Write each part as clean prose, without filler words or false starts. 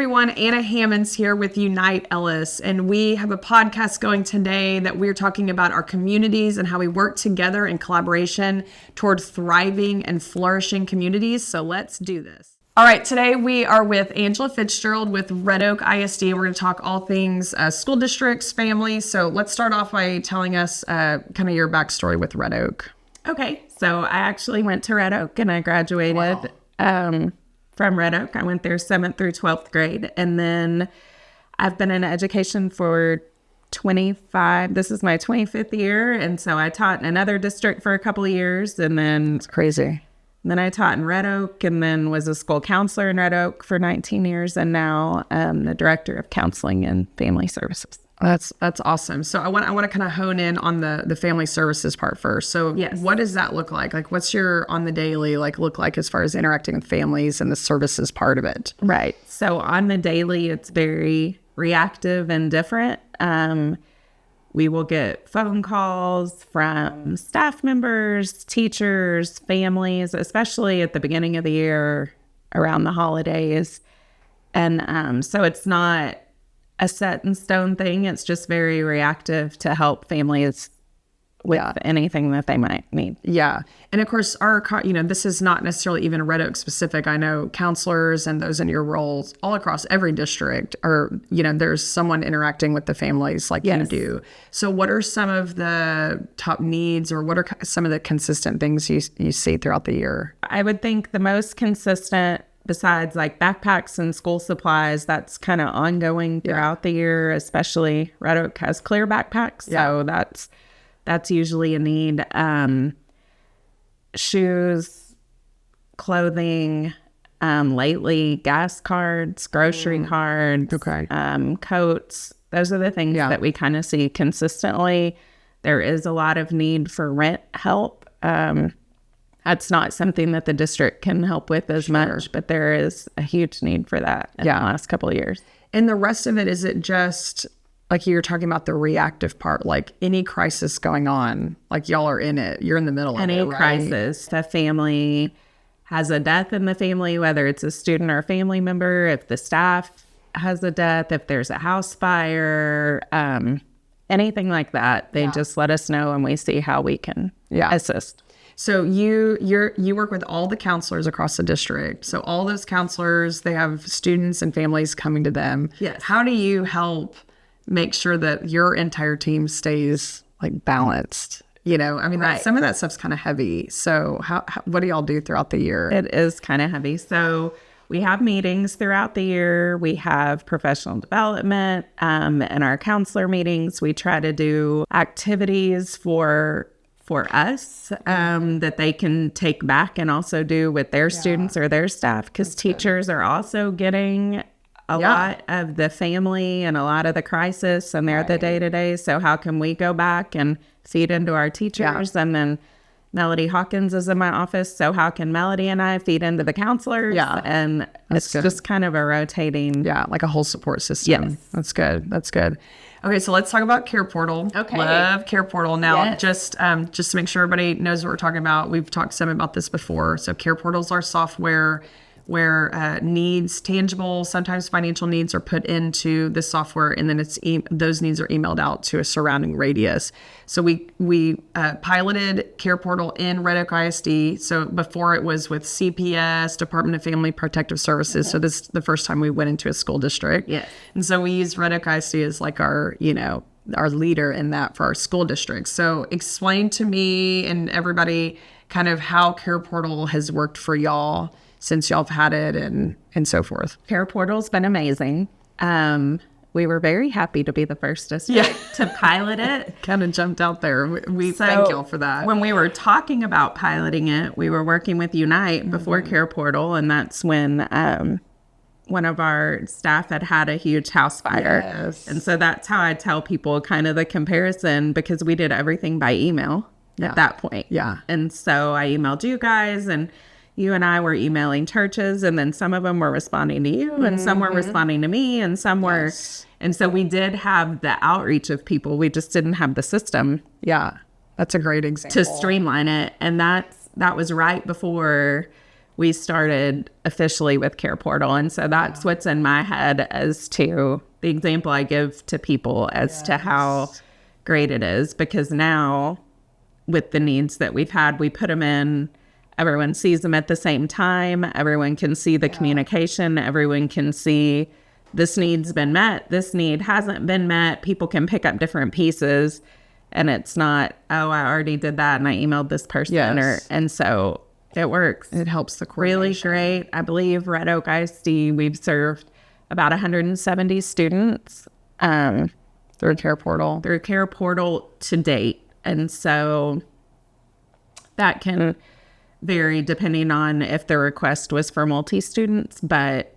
everyone. Anna Hammonds here with Unite Ellis, and we have a podcast going today that we're talking about our communities and how we work together in collaboration toward thriving and flourishing communities. So let's do this. All right, today we are with Angela Fitzgerald with Red Oak ISD. We're going to talk all things school districts, families. So let's start off by telling us kind of your backstory with Red Oak. Okay, so I actually went to Red Oak and I graduated from Red Oak. I went there 7th through 12th grade. And then I've been in education for this is my 25th year. And so I taught in another district for a couple of years. And then It's crazy. Then I taught in Red Oak and then was a school counselor in Red Oak for 19 years. And now I'm the director of counseling and family services. That's awesome. So I want to kind of hone in on the family services part first. So Yes. What does that look like? Like what's your on the daily look like as far as interacting with families and the services part of it? Right. So on the daily, it's very reactive and different. We will get phone calls from staff members, teachers, families, especially at the beginning of the year around the holidays. And so it's not a set in stone thing. It's just very reactive to help families with anything that they might need. Yeah. And of course, this is not necessarily even Red Oak specific. I know counselors and those in your roles all across every district are, there's someone interacting with the families like you do. So what are some of the top needs or what are some of the consistent things you see throughout the year? I would think the most consistent, besides like backpacks and school supplies, that's kind of ongoing throughout the year, especially Red Oak has clear backpacks. So that's usually a need. Shoes, clothing, lately gas cards, grocery cards, coats. Those are the things that we kind of see consistently. There is a lot of need for rent help. That's not something that the district can help with as much, but there is a huge need for that in the last couple of years. And the rest of it, is it just like you're talking about the reactive part, like any crisis going on, like y'all are in it, you're in the middle of it, right? Any crisis, the family has a death in the family, whether it's a student or a family member, if the staff has a death, if there's a house fire, anything like that, they just let us know and we see how we can assist. So you work with all the counselors across the district. So all those counselors, they have students and families coming to them. Yes. How do you help make sure that your entire team stays like balanced? Some of that stuff's kind of heavy. So what do y'all do throughout the year? It is kind of heavy. So we have meetings throughout the year. We have professional development and our counselor meetings. We try to do activities for us that they can take back and also do with their students or their staff, because teachers are also getting a lot of the family and a lot of the crisis, and they're the day-to-day. So how can we go back and feed into our teachers? And then Melody Hawkins is in my office, so how can Melody and I feed into the counselors? And it's just kind of a rotating... like a whole support system. That's good. Okay, so let's talk about Care Portal. Okay. Love Care Portal. Now, just to make sure everybody knows what we're talking about, we've talked some about this before. So Care Portal is our software where needs, tangible, sometimes financial needs, are put into the software, and then those needs are emailed out to a surrounding radius. So we piloted Care Portal in Red Oak ISD. So before it was with CPS, Department of Family Protective Services. So this is the first time we went into a school district. Yes. And so we used Red Oak ISD as like our leader in that for our school district. So explain to me and everybody kind of how Care Portal has worked for y'all since y'all have had it and so forth. Care Portal's been amazing. We were very happy to be the first district to pilot it. Kind of jumped out there. We thank y'all for that. When we were talking about piloting it, we were working with Unite before Care Portal, and that's when one of our staff had a huge house fire. Yes. And so that's how I tell people kind of the comparison, because we did everything by email at that point. Yeah. And so I emailed you guys, and you and I were emailing churches, and then some of them were responding to you, and some were responding to me, and some were. And so we did have the outreach of people. We just didn't have the system. Yeah. That's a great example. To streamline it. And that was right before we started officially with Care Portal. And so that's what's in my head as to the example I give to people as to how great it is. Because now with the needs that we've had, we put them in, everyone sees them at the same time. Everyone can see the communication. Everyone can see this need's been met. This need hasn't been met. People can pick up different pieces. And it's not, oh, I already did that and I emailed this person. And so it works. It helps the really coordination. great. I believe Red Oak ISD, we've served about 170 students Through Care Portal. through Care Portal to date. And so that can vary depending on if the request was for multi-students, but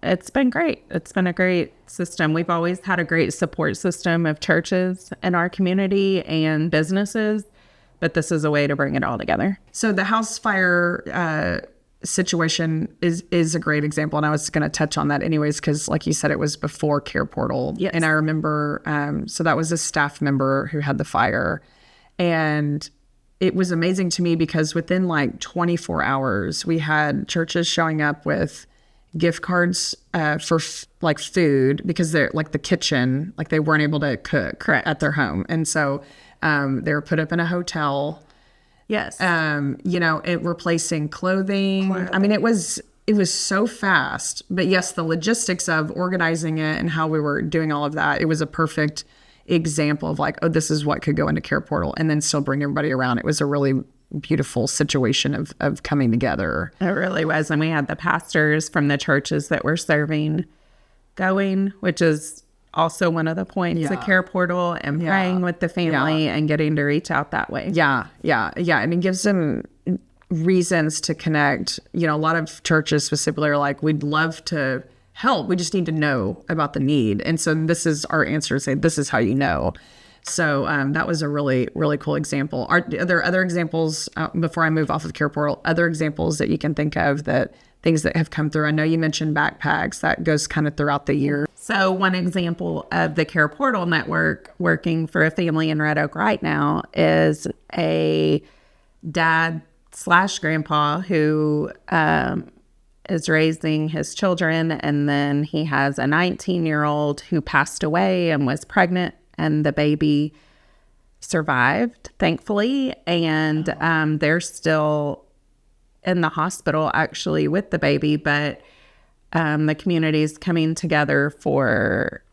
it's been great. It's been a great system. We've always had a great support system of churches in our community and businesses, but this is a way to bring it all together. So the house fire situation is a great example, and I was going to touch on that anyways because, like you said, it was before Care Portal. Yes. And I remember, so that was a staff member who had the fire, and it was amazing to me because within like 24 hours, we had churches showing up with gift cards for like food because they're like the kitchen, like they weren't able to cook at their home, and so they were put up in a hotel. Yes. It replacing clothing. I mean, it was so fast, but yes, the logistics of organizing it and how we were doing all of that, it was a perfect example of like, oh, this is what could go into Care Portal and then still bring everybody around. It was a really beautiful situation of coming together. It really was. And we had the pastors from the churches that were serving going, which is also one of the points of Care Portal, and praying with the family and getting to reach out that way. Yeah. And it gives them reasons to connect. A lot of churches specifically are like, we'd love to help. We just need to know about the need. And so this is our answer to say, this is how you know. So that was a really, really cool example. Are there other examples, before I move off of Care Portal, other examples that you can think of that things that have come through? I know you mentioned backpacks. That goes kind of throughout the year. So one example of the Care Portal network working for a family in Red Oak right now is a dad/grandpa who is raising his children, and then he has a 19-year-old who passed away and was pregnant, and the baby survived, thankfully, and they're still in the hospital actually with the baby, but the community is coming together for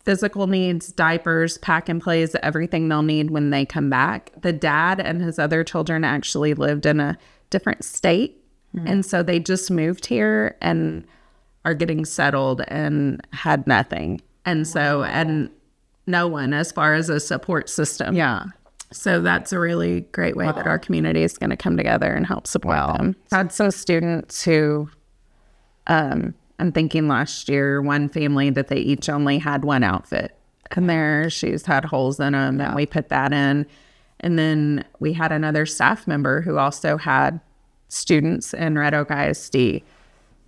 physical needs, diapers, pack and plays, everything they'll need when they come back. The dad and his other children actually lived in a different state, and so they just moved here and are getting settled and had nothing. And so, and no one as far as a support system. Yeah. So that's a really great way that our community is going to come together and help support them. I had some students who, I'm thinking last year, one family that they each only had one outfit, and their shoes had holes in them, and we put that in. And then we had another staff member who also had students in Red Oak ISD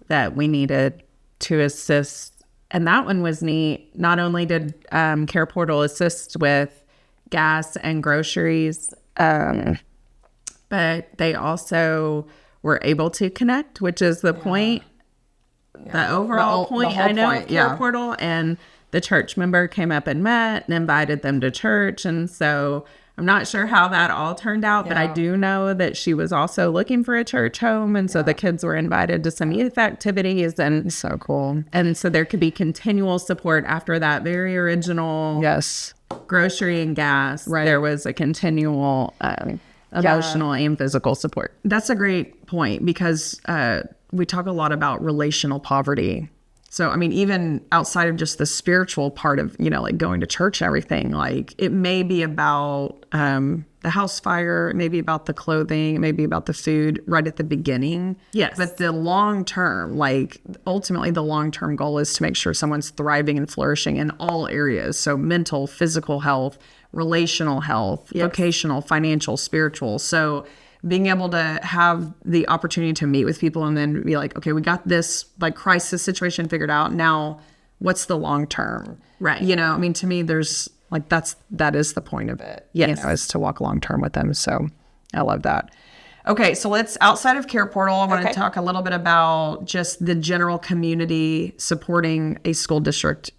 that we needed to assist. And that one was neat. Not only did Care Portal assist with gas and groceries, but they also were able to connect, which is the point, the overall point. I know of Care Portal, and the church member came up and met and invited them to church. And so I'm not sure how that all turned out, but I do know that she was also looking for a church home. And so the kids were invited to some youth activities, and So cool. and so there could be continual support after that very original grocery and gas. Right. There was a continual emotional and physical support. That's a great point because we talk a lot about relational poverty. So, I mean, even outside of just the spiritual part of, like going to church and everything, like it may be about the house fire, it may be about the clothing, it may be about the food right at the beginning. Yes. But the long term, like ultimately the long-term goal is to make sure someone's thriving and flourishing in all areas. So mental, physical health, relational health, vocational, financial, spiritual. So being able to have the opportunity to meet with people and then be like, okay, we got this like crisis situation figured out. Now what's the long term? Right. I mean, to me, there's like, that is the point of it. Yes. Is to walk long term with them. So I love that. Okay, so let's, outside of Care Portal, I want to Okay. talk a little bit about just the general community supporting a school district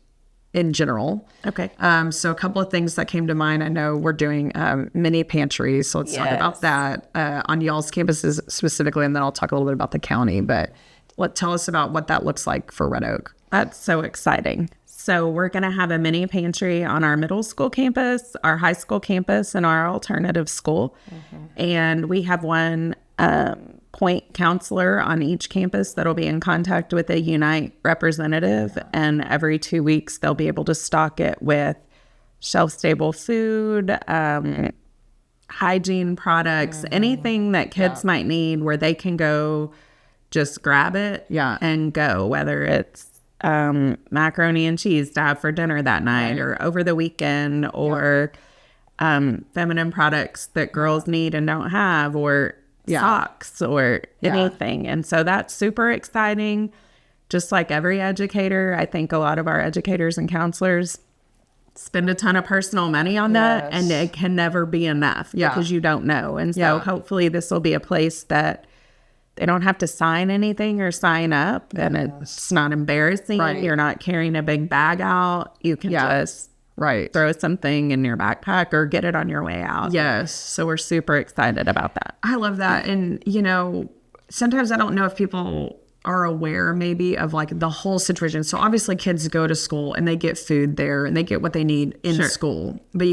in general. Okay. So a couple of things that came to mind. I know we're doing mini pantries, so let's talk about that on y'all's campuses specifically, and then I'll talk a little bit about the county. But tell us about what that looks like for Red Oak. That's so exciting. So we're going to have a mini pantry on our middle school campus, our high school campus, and our alternative school. And we have one point counselor on each campus that'll be in contact with a Unite representative. And every 2 weeks, they'll be able to stock it with shelf-stable food, hygiene products, anything that kids might need where they can go just grab it and go, whether it's macaroni and cheese to have for dinner that night or over the weekend, or feminine products that girls need and don't have, or socks or anything. And so that's super exciting. Just like every educator, I think a lot of our educators and counselors spend a ton of personal money on that, and it can never be enough because you don't know. And so hopefully this will be a place that they don't have to sign anything or sign up, and it's not embarrassing. You're not carrying a big bag out. You can just throw something in your backpack or get it on your way out. So we're super excited about that. I love that. And, you know, sometimes I don't know if people are aware maybe of like the whole situation. So obviously kids go to school and they get food there and they get what they need in school. But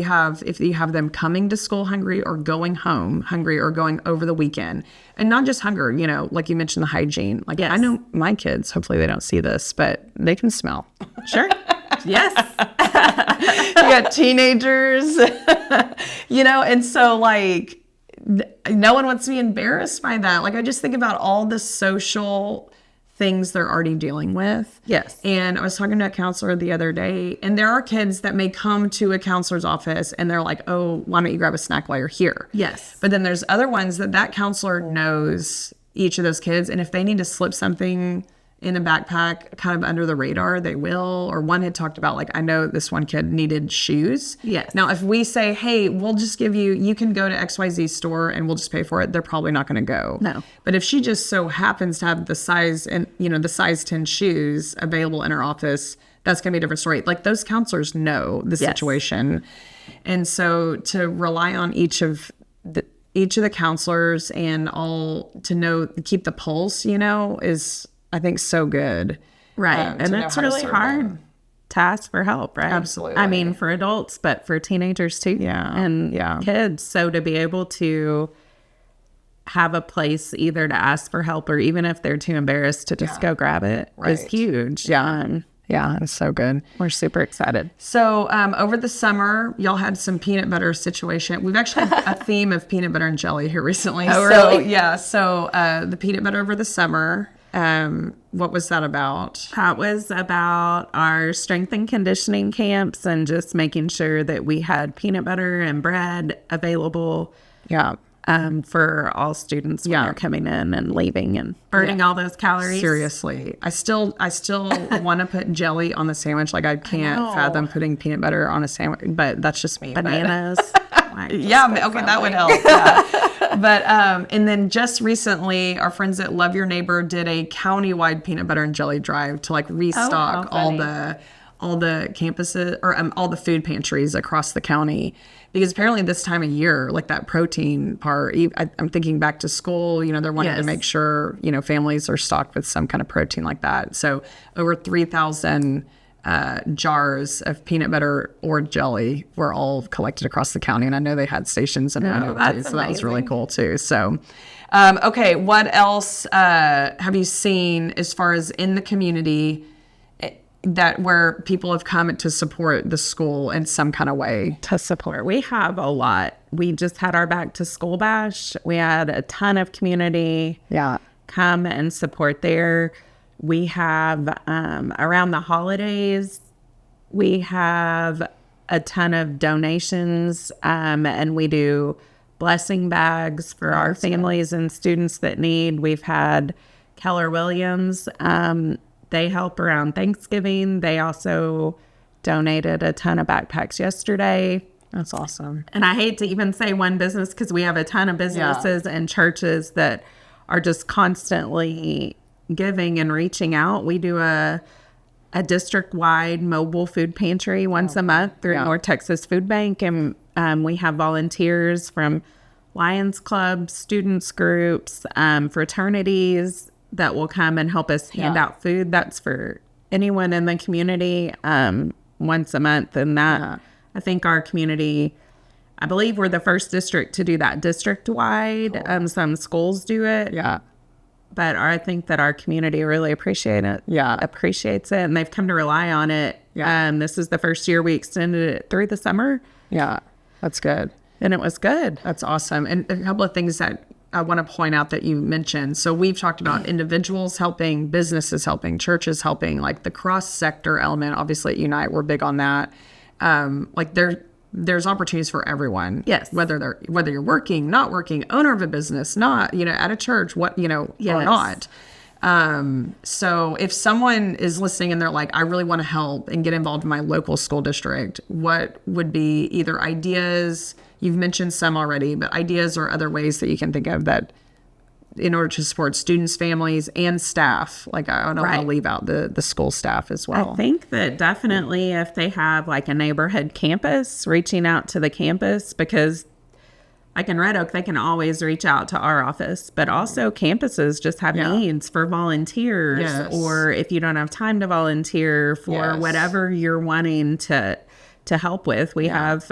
if you have them coming to school hungry or going home hungry or going over the weekend, and not just hunger, you know, like you mentioned the hygiene. Like I know my kids, hopefully they don't see this, but they can smell. Yes. You got teenagers, you know, and so like no one wants to be embarrassed by that. Like I just think about all the social things they're already dealing with. And I was talking to a counselor the other day, and there are kids that may come to a counselor's office and they're like, oh, why don't you grab a snack while you're here? But then there's other ones that counselor knows each of those kids, and if they need to slip something in a backpack kind of under the radar, they will. Or one had talked about, like, I know this one kid needed shoes. Now, if we say, hey, we'll just give you can go to XYZ store and we'll just pay for it, they're probably not going to go. No. But if she just so happens to have the size 10 shoes available in her office, that's going to be a different story. Like those counselors know the situation. And so to rely on each of the counselors and all to keep the pulse, you know, is, I think, so good. And it's really hard to ask for help, right? Absolutely. I mean, for adults, but for teenagers too. And kids. So to be able to have a place either to ask for help or even if they're too embarrassed to just go grab it is huge. Yeah, it's so good. We're super excited. So over the summer, y'all had some peanut butter situation. We've actually had a theme of peanut butter and jelly here recently. Oh, really? Yeah. So the peanut butter over the summer. What was that about? That was about our strength and conditioning camps and just making sure that we had peanut butter and bread available for all students when they're coming in and leaving and burning all those calories. Seriously. I still want to put jelly on the sandwich. Like I can't fathom putting peanut butter on a sandwich, but that's just me. Bananas. Okay, that would help. But and then just recently, our friends at Love Your Neighbor did a county-wide peanut butter and jelly drive to like restock all the campuses or all the food pantries across the county, because apparently this time of year, like that protein part, I'm thinking back to school, you know, they're wanting to make sure, you know, families are stocked with some kind of protein like that. So over 3,000 jars of peanut butter or jelly were all collected across the county, and I know they had stations in Red Oak too, so that was really cool too. So okay, what else have you seen as far as in the community that where people have come to support the school in some kind of way? To support, we have a lot. We just had our back to school bash. We had a ton of community come and support there. We have, around the holidays, we have a ton of donations, and we do blessing bags for our families and students that need. We've had Keller Williams, they help around Thanksgiving. They also donated a ton of backpacks yesterday. That's awesome. And I hate to even say one business because we have a ton of businesses and churches that are just constantly giving and reaching out. We do a district-wide mobile food pantry once a month through North Texas Food Bank. And we have volunteers from Lions Clubs, students groups, fraternities that will come and help us hand out food. That's for anyone in the community once a month. And that, I think our community, I believe we're the first district to do that district-wide. Cool. Some schools do it. Yeah. But I think that our community really appreciates it, and they've come to rely on it. Yeah. This is the first year we extended it through the summer. Yeah, that's good. And it was good. That's awesome. And a couple of things that I want to point out that you mentioned. So we've talked about individuals helping, businesses helping, churches helping, like the cross-sector element. Obviously at Unite, we're big on that. There's opportunities for everyone. Yes. Whether you're working, not working, owner of a business, not, at a church, or not. So if someone is listening and they're like, I really want to help and get involved in my local school district, what would be either ideas, you've mentioned some already, but ideas or other ways that you can think of that in order to support students, families, and staff? Like, I don't want to leave out the school staff as well. I think that definitely if they have like a neighborhood campus, reaching out to the campus, because like in Red Oak, they can always reach out to our office, but also campuses just have needs for volunteers, or if you don't have time to volunteer for whatever you're wanting to help with. We have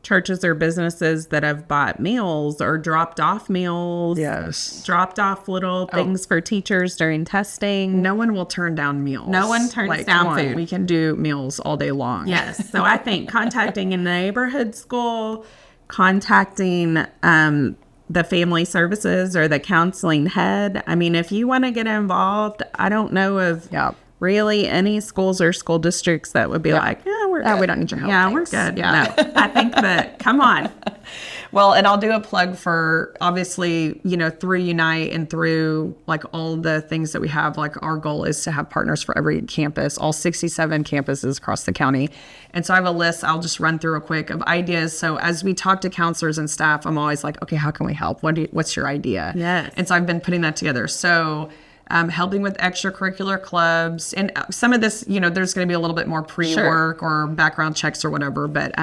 churches or businesses that have bought meals or dropped off meals, dropped off little things for teachers during testing. No one will turn down meals. No one turns down food. We can do meals all day long. Yes. So I think contacting a neighborhood school, contacting the family services or the counseling head. I mean, if you want to get involved, I don't know of really any schools or school districts that would be like, we don't need your help. Yeah, we're good. Yeah. No, I think that, come on. Well, and I'll do a plug for, obviously, through Unite and through like all the things that we have, like our goal is to have partners for every campus, all 67 campuses across the county. And so I have a list I'll just run through real quick of ideas. So as we talk to counselors and staff, I'm always like, okay, how can we help? What's your idea? Yes. And so I've been putting that together. So helping with extracurricular clubs. And some of this, there's going to be a little bit more pre-work or background checks or whatever, but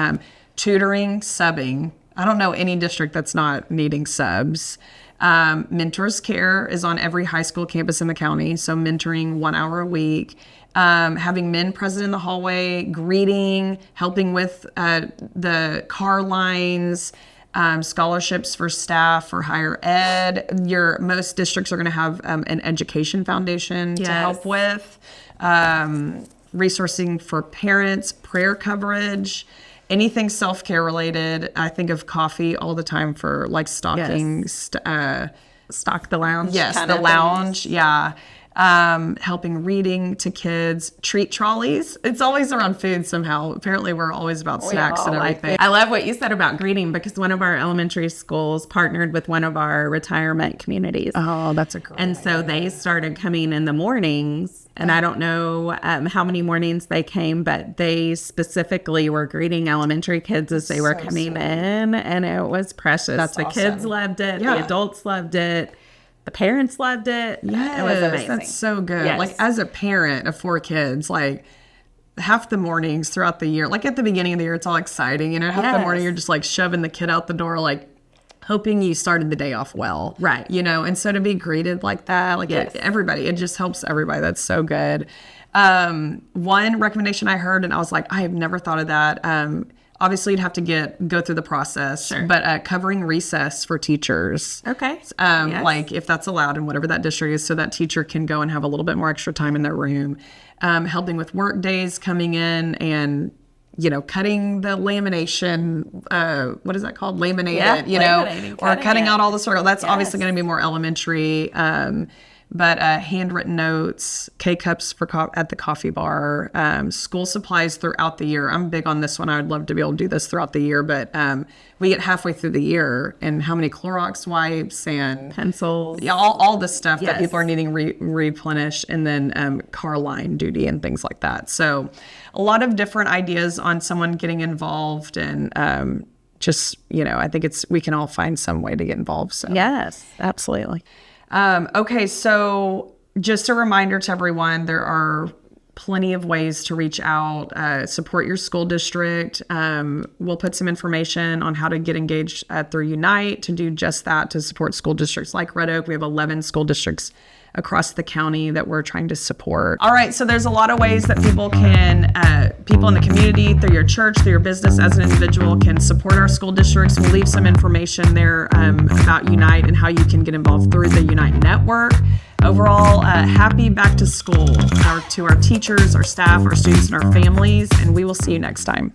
tutoring, subbing. I don't know any district that's not needing subs. Mentors Care is on every high school campus in the county, so mentoring 1 hour a week. Having men present in the hallway, greeting, helping with the car lines, scholarships for staff for higher ed. Most districts are going to have an education foundation to help with. Resourcing for parents, prayer coverage, anything self-care related. I think of coffee all the time for like stocking, Stock the lounge. Yes, the lounge. Things. Yeah. Helping reading to kids, treat trolleys. It's always around food somehow. Apparently we're always about snacks and everything. I love what you said about greeting, because one of our elementary schools partnered with one of our retirement communities. Oh, that's a great And so they started coming in the mornings, and I don't know how many mornings they came, but they specifically were greeting elementary kids as they were coming in, and it was precious. That's the awesome. Kids loved it. The adults loved it. The parents loved it. Yes, it was amazing. That's so good. Yes. Like as a parent of 4 kids, like half the mornings throughout the year, like at the beginning of the year, it's all exciting. Half the morning you're just like shoving the kid out the door, like hoping you started the day off well. Right. And so to be greeted like that, like everybody, it just helps everybody. That's so good. One recommendation I heard, and I was like, I have never thought of that. Obviously, you'd have to go through the process, but covering recess for teachers. Okay. Like if that's allowed in whatever that district is, so that teacher can go and have a little bit more extra time in their room. Helping with work days, coming in and, cutting the lamination, what is that called? Laminated, or cutting out all the circle. That's obviously going to be more elementary. but handwritten notes, K-cups at the coffee bar, school supplies throughout the year. I'm big on this one. I would love to be able to do this throughout the year, but we get halfway through the year and how many Clorox wipes and pencils, all the stuff that people are needing replenished, and then car line duty and things like that. So a lot of different ideas on someone getting involved, and I think we can all find some way to get involved. So yes, absolutely. Okay, so just a reminder to everyone, there are plenty of ways to reach out, support your school district. We'll put some information on how to get engaged through Unite to do just that, to support school districts like Red Oak. We have 11 school districts across the county that we're trying to support. All right, so there's a lot of ways that people in the community, through your church, through your business as an individual, can support our school districts. We'll leave some information there about Unite and how you can get involved through the Unite network. Overall, happy back to school to our teachers, our staff, our students, and our families, and we will see you next time.